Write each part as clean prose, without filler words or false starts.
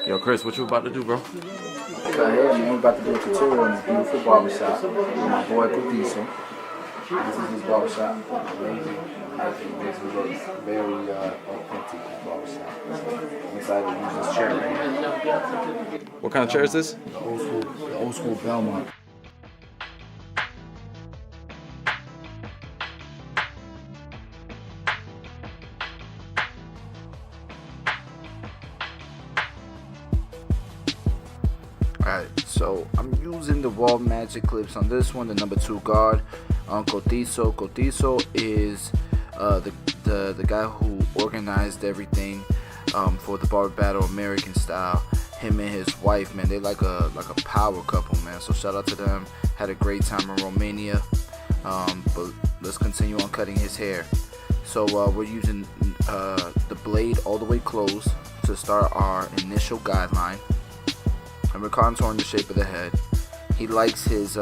Yo, Chris, what you about to do, bro? Go ahead, man. We're about to do a tutorial in a beautiful barbershop with my boy Codiso. This is his barbershop. Amazing. This is a very authentic barbershop. So I'm excited to use this chair right here. What kind of chair is this? The old school Belmont. Alright, so I'm using the wall magic clips on this one, the number 2 guard on Codiso. Codiso is the guy who organized everything for the Barber Battle American style. Him and his wife, man, they like a power couple, man. So shout out to them. Had a great time in Romania. But let's continue on cutting his hair. So we're using the blade all the way closed to start our initial guideline. And we're contouring the shape of the head. He likes his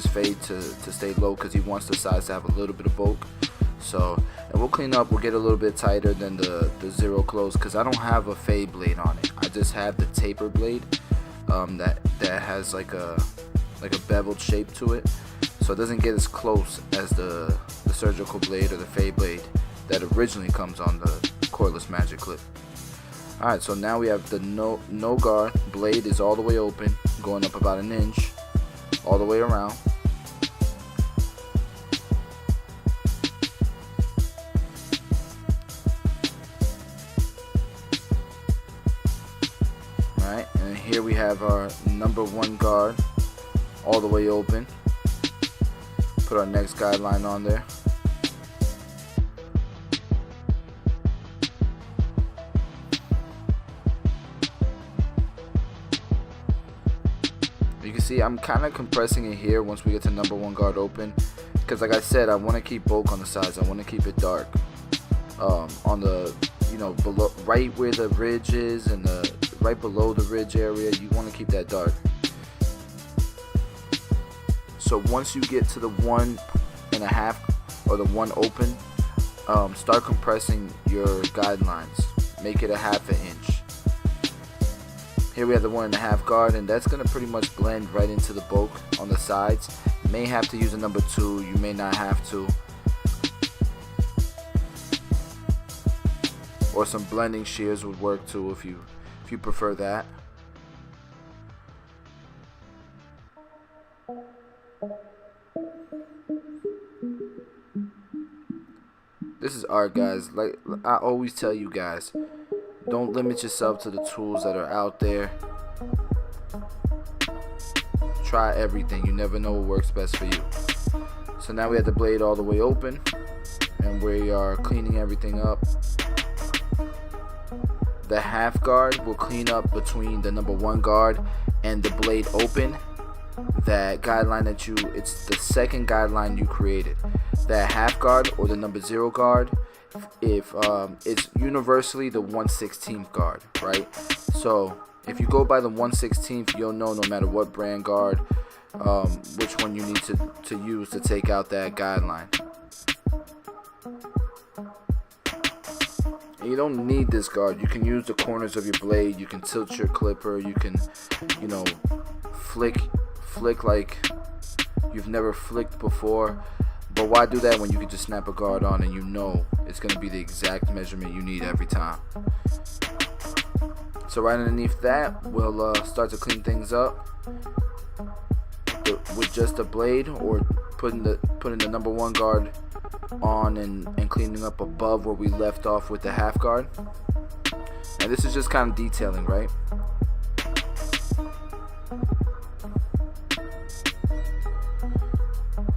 fade to stay low because he wants the sides to have a little bit of bulk. So, and we'll clean up. We'll get a little bit tighter than the zero close because I don't have a fade blade on it. I just have the taper blade that has like a beveled shape to it. So it doesn't get as close as the surgical blade or the fade blade that originally comes on the cordless magic clip. Alright, so now we have the no guard. Blade is all the way open, going up about 1 inch, all the way around. Alright, and here we have our number 1 guard, all the way open. Put our next guideline on there. You can see I'm kind of compressing it here once we get to number 1 guard open, because like I said, I want to keep bulk on the sides. I want to keep it dark on the, below, right where the ridge is, and right below the ridge area. You want to keep that dark. So once you get to the 1.5 or the 1 open, start compressing your guidelines. Make it a 1/2 inch. Here we have the 1.5 guard, and that's gonna pretty much blend right into the bulk on the sides. You may have to use a number 2, you may not have to. Or some blending shears would work too if you prefer that. This is art, guys. Like I always tell you guys, don't limit yourself to the tools that are out there. Try everything. You never know what works best for you. So now we have the blade all the way open, and we are cleaning everything up. The 1/2 guard will clean up between the number 1 guard and the blade open. That guideline it's the second guideline you created. That 1/2 guard or the number 0 guard, if it's universally the 1/16 guard, right? So if you go by the 1/16, you'll know no matter what brand guard, which one you need to use to take out that guideline. And you don't need this guard. You can use the corners of your blade. You can tilt your clipper. You can, flick like you've never flicked before. But why do that when you can just snap a guard on and you know it's going to be the exact measurement you need every time? So right underneath that, we'll start to clean things up with just a blade, or putting the number 1 guard on and cleaning up above where we left off with the 1/2 guard. And this is just kind of detailing, right?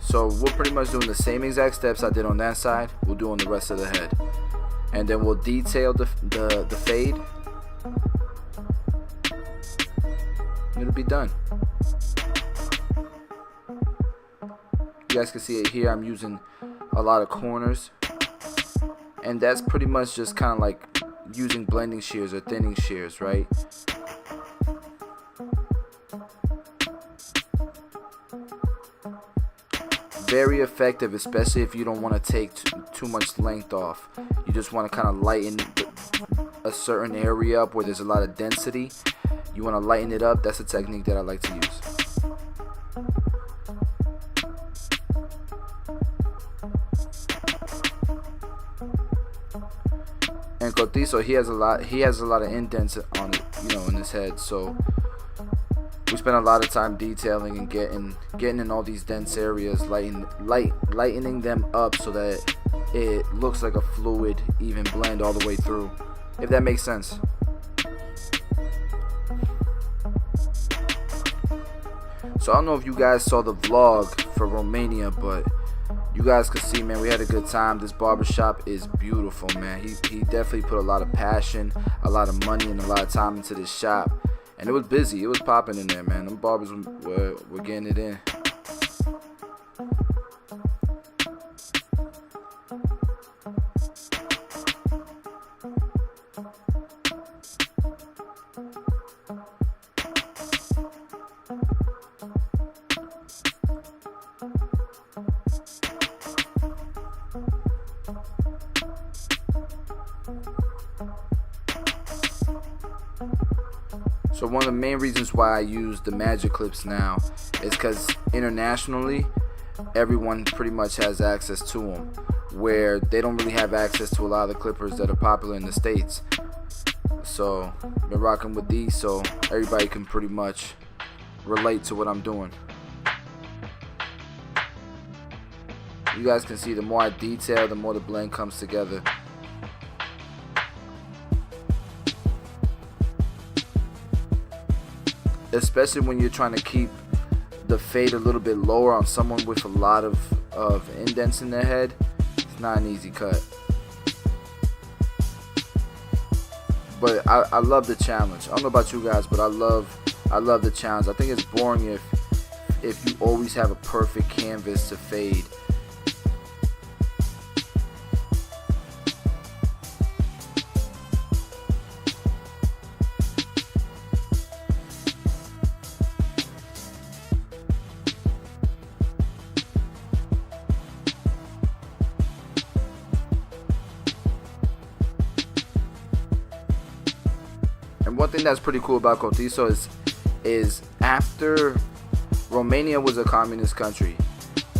So we're pretty much doing the same exact steps I did on that side, we'll do on the rest of the head. And then we'll detail the fade. It'll be done. You guys can see it here. I'm using a lot of corners. And that's pretty much just kind of like using blending shears or thinning shears, right? Very effective, especially if you don't want to take too much length off. You just want to kind of lighten a certain area up where there's a lot of density. you want to lighten it up, that's a technique that I like to use. And Cotizo, he has a lot of indents on it, in his head. So we spend a lot of time detailing and getting in all these dense areas, lightening them up so that it looks like a fluid, even blend all the way through. If that makes sense. So I don't know if you guys saw the vlog for Romania, but you guys could see, man, we had a good time. This barbershop is beautiful, man. He definitely put a lot of passion, a lot of money, and a lot of time into this shop. And it was busy. It was popping in there, man. Them barbers were getting it in. So one of the main reasons why I use the Magic Clips now is because internationally, everyone pretty much has access to them, where they don't really have access to a lot of the clippers that are popular in the States. So I've been rocking with these so everybody can pretty much relate to what I'm doing. You guys can see the more I detail, the more the blend comes together. Especially when you're trying to keep the fade a little bit lower on someone with a lot of indents in their head, it's not an easy cut. But I love the challenge. I don't know about you guys, but I love the challenge. I think it's boring if you always have a perfect canvas to fade. And one thing that's pretty cool about Cotizo is after Romania was a communist country,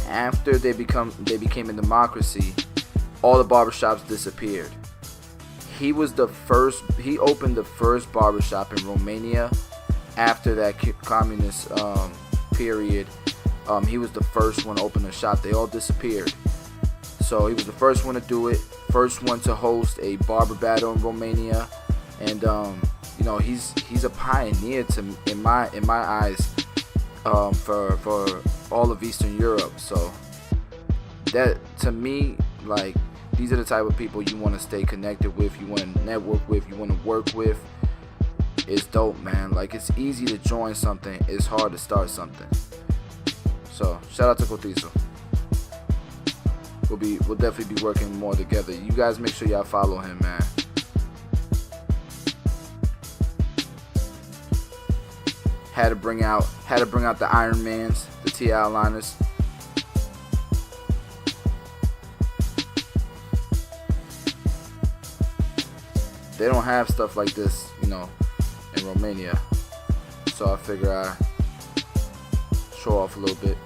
after they became a democracy, all the barbershops disappeared. He opened the first barbershop in Romania after that communist period. He was the first one to open a shop. They all disappeared. So he was the first one to do it, first one to host a barber battle in Romania, and he's a pioneer in my eyes for all of Eastern Europe. So that, to me, like, these are the type of people you want to stay connected with, you want to network with, you want to work with. It's dope, man. Like, it's easy to join something, it's hard to start something. So shout out to Cotizo. We'll definitely be working more together. You guys make sure y'all follow him, man. Had to bring out the Iron Mans, the TI liners. They don't have stuff like this, in Romania. So I figure I show off a little bit.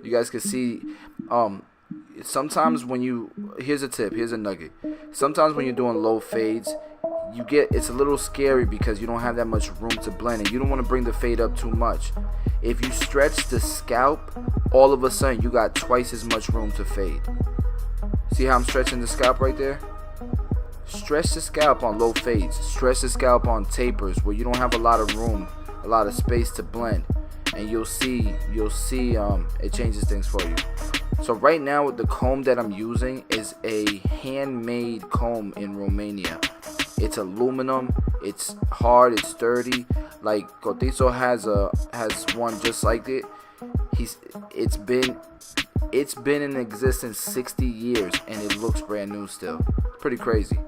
You guys can see, sometimes here's a nugget. Sometimes when you're doing low fades, it's a little scary because you don't have that much room to blend, and you don't want to bring the fade up too much. If you stretch the scalp, all of a sudden you got twice as much room to fade. See how I'm stretching the scalp right there? Stretch the scalp on low fades. Stretch the scalp on tapers where you don't have a lot of room, a lot of space to blend, and you'll see it changes things for you. So right now, the comb that I'm using is a handmade comb in Romania. It's aluminum, it's hard, it's sturdy. Like, Cotizo has one just like it. It's been in existence 60 years and it looks brand new still. Pretty crazy.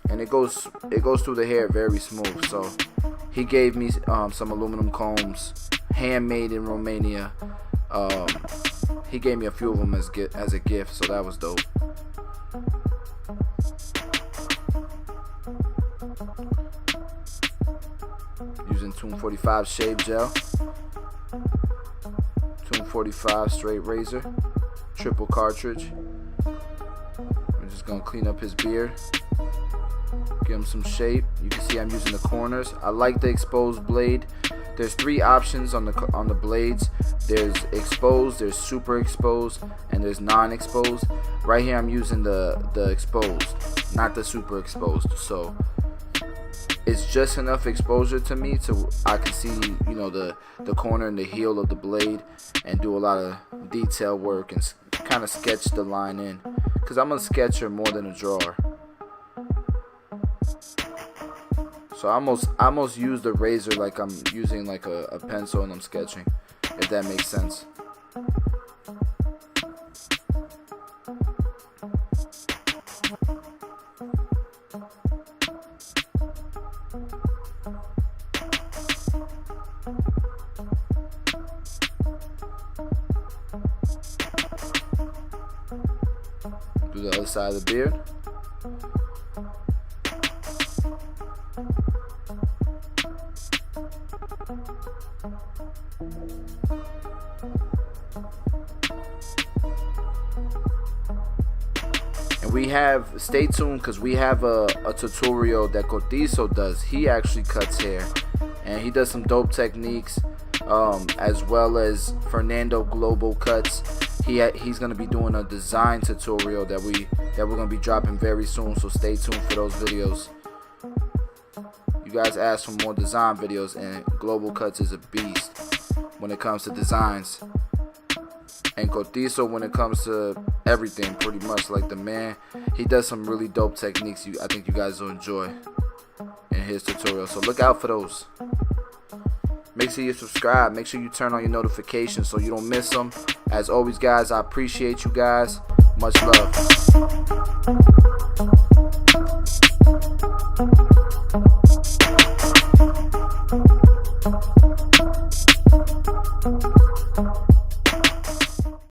and it goes through the hair very smooth. So he gave me some aluminum combs, handmade in Romania. He gave me a few of them as a gift, so that was dope. Using Tomb 45 shave gel, Tomb 45 straight razor, triple cartridge. We're just gonna clean up his beard, give him some shape. You can see I'm using the corners. I like the exposed blade. There's 3 options on the blades. There's exposed, there's super exposed, and there's non-exposed. Right here I'm using the exposed, not the super exposed. So it's just enough exposure to me to I can see, you know, the corner and the heel of the blade, and do a lot of detail work and kind of sketch the line in, because I'm a sketcher more than a drawer. So I almost use the razor like I'm using like a pencil and I'm sketching, if that makes sense. Do the other side of the beard. And we have, stay tuned, because we have a tutorial that Cotizo does. He actually cuts hair, and he does some dope techniques, as well as Fernando Global Cuts. He's gonna be doing a design tutorial that we're gonna be dropping very soon. So stay tuned for those videos. You guys asked for more design videos, and Global Cuts is a beast when it comes to designs. And Cotizo, when it comes to everything, pretty much like the man. He does some really dope techniques I think you guys will enjoy in his tutorial. So look out for those. Make sure you subscribe. Make sure you turn on your notifications so you don't miss them. As always, guys, I appreciate you guys. Much love.